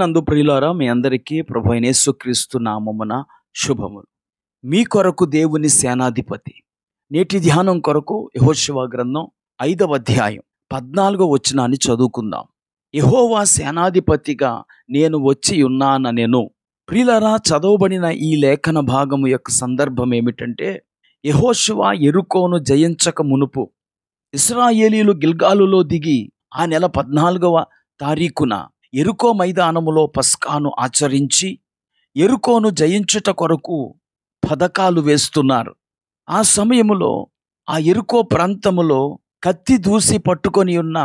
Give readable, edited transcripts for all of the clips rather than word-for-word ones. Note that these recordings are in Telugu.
ప్రభువునందు ప్రియులారా, మీ అందరికీ ప్రభువైన యేసుక్రీస్తు నామమున శుభములు. మీ కొరకు దేవుని సేనాధిపతి. నేటి ధ్యానం కొరకు యెహోషువ గ్రంథం 5వ అధ్యాయం 14వ వచనాన్ని చదువుకుందాం. యెహోవా సేనాధిపతిగా నేను వచ్చి ఉన్నాననెను. ప్రియులారా, చదవబడిన ఈ లేఖన భాగము యొక్క సందర్భం ఏమిటంటే, యెహోషువ యెరికోను జయించక మునుపు ఇశ్రాయేలీయులు గిల్గాలులో దిగి ఆ నెల 14వ తారీఖున యెరికో మైదానములో పస్కాను ఆచరించి యెరికోను జయించుట కొరకు పథకాలు వేస్తున్నారు. ఆ సమయములో ఆ యెరికో ప్రాంతములో కత్తి దూసి పట్టుకొని ఉన్న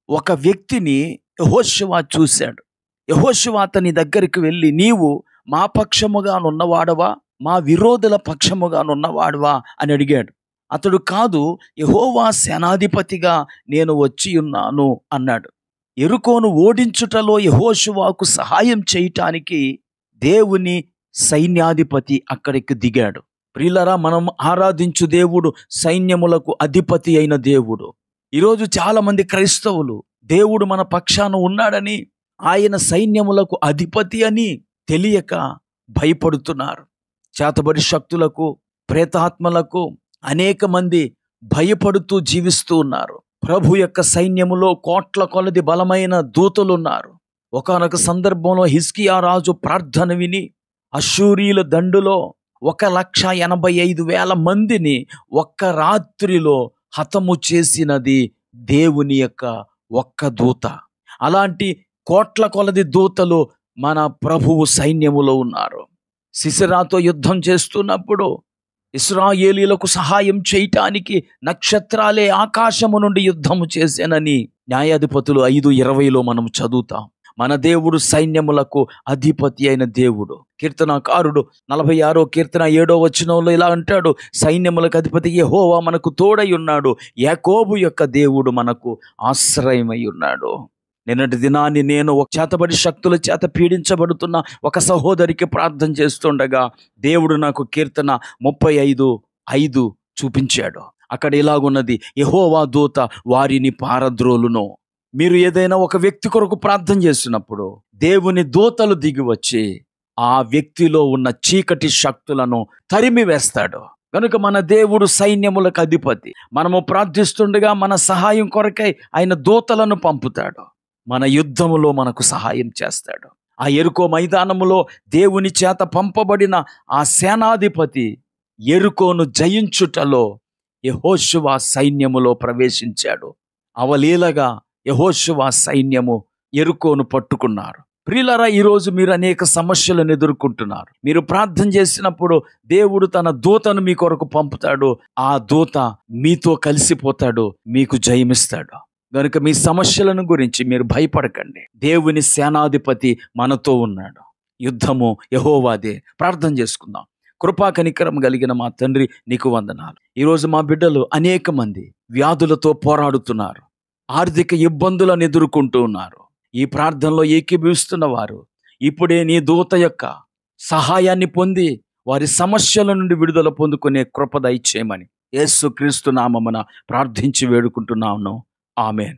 ఒక వ్యక్తిని యెహోషువ చూశాడు. యెహోషువ అతని దగ్గరికి వెళ్ళి, నీవు మా పక్షముగానున్నవాడవా, మా విరోధుల పక్షముగానున్నవాడవా అని అడిగాడు. అతడు, కాదు, యెహోవా సేనాధిపతిగా నేను వచ్చి ఉన్నాను అన్నాడు. యెరికోను ఓడించుటలో యెహోషువకు సహాయం చేయటానికి దేవుని సైన్యాధిపతి అక్కడికి దిగాడు. ప్రియులారా, మనం ఆరాధించు దేవుడు సైన్యములకు అధిపతి అయిన దేవుడు. ఈరోజు చాలా మంది క్రైస్తవులు దేవుడు మన పక్షాన ఉన్నాడని, ఆయన సైన్యములకు అధిపతి అని తెలియక భయపడుతున్నారు. చేతబడి శక్తులకు, ప్రేతాత్మలకు అనేక మంది భయపడుతూ జీవిస్తూ ఉన్నారు. ప్రభు యొక్క సైన్యములో కోట్ల కొలది బలమైన దూతలున్నారు. ఒకానొక సందర్భంలో హిజ్కియా రాజు ప్రార్థన విని అష్షూరీయుల దండులో 1,85,000 మందిని ఒక్క రాత్రిలో హతము చేసినది దేవుని యొక్క ఒక్క దూత. అలాంటి కోట్ల కొలది దూతలు మన ప్రభువు సైన్యములో ఉన్నారు. సిసెరాతో యుద్ధం చేస్తున్నప్పుడు ఇశ్రాయేలీయులకు సహాయం చేయటానికి నక్షత్రాలే ఆకాశము నుండి యుద్ధము చేసేనని న్యాయాధిపతులు 5:20 మనం చదువుతాం. మన దేవుడు సైన్యములకు అధిపతి అయిన దేవుడు. కీర్తనకారుడు 46వ కీర్తన 7వ వచనంలో ఇలా అంటాడు, సైన్యములకు అధిపతి యెహోవా మనకు తోడై ఉన్నాడు, యాకోబు యొక్క దేవుడు మనకు ఆశ్రయమై ఉన్నాడు. నిన్నటి దినాన్ని నేను ఒక చేతబడి శక్తుల చేత పీడించబడుతున్న ఒక సహోదరికి ప్రార్థన చేస్తుండగా దేవుడు నాకు కీర్తన 35:5 చూపించాడు. అక్కడ ఇలాగున్నది, యెహోవా దూత వారిని పారద్రోలును. మీరు ఏదైనా ఒక వ్యక్తి కొరకు ప్రార్థన చేస్తున్నప్పుడు దేవుని దూతలు దిగి వచ్చి ఆ వ్యక్తిలో ఉన్న చీకటి శక్తులను తరిమి వేస్తాడు. కనుక మన దేవుడు సైన్యములకు అధిపతి. మనము ప్రార్థిస్తుండగా మన సహాయం కొరకై ఆయన దూతలను పంపుతాడు. మన యుద్ధములో మనకు సహాయం చేస్తాడు. ఆ యెరికో మైదానములో దేవుని చేత పంపబడిన ఆ సేనాధిపతి యెరికోను జయించుటలో యెహోషువ సైన్యములో ప్రవేశించాడు. అవలీలగా యెహోషువ సైన్యము యెరికోను పట్టుకున్నారు. ప్రియులారా, ఈరోజు మీరు అనేక సమస్యలను ఎదుర్కొంటున్నారు. మీరు ప్రార్థన చేసినప్పుడు దేవుడు తన దూతను మీ కొరకు పంపుతాడు. ఆ దూత మీతో కలిసిపోతాడు, మీకు జయమిస్తాడు. కనుక మీ సమస్యలను గురించి మీరు భయపడకండి. దేవుని సేనాధిపతి మనతో ఉన్నాడు. యుద్ధము యెహోవాదే. ప్రార్థన చేసుకుందాం. కృపా కనికరం కలిగిన మా తండ్రి, నీకు వందనాలు. ఈరోజు మా బిడ్డలు అనేక మంది వ్యాధులతో పోరాడుతున్నారు, ఆర్థిక ఇబ్బందులను ఎదుర్కొంటూ ఉన్నారు. ఈ ప్రార్థనలో ఏకీభవిస్తున్న వారు ఇప్పుడే నీ దూత యొక్క సహాయాన్ని పొంది వారి సమస్యల నుండి విడుదల పొందుకునే కృప దయచేయమని యేసుక్రీస్తు నామమున ప్రార్థించి వేడుకుంటున్నాను. ఆమేన్.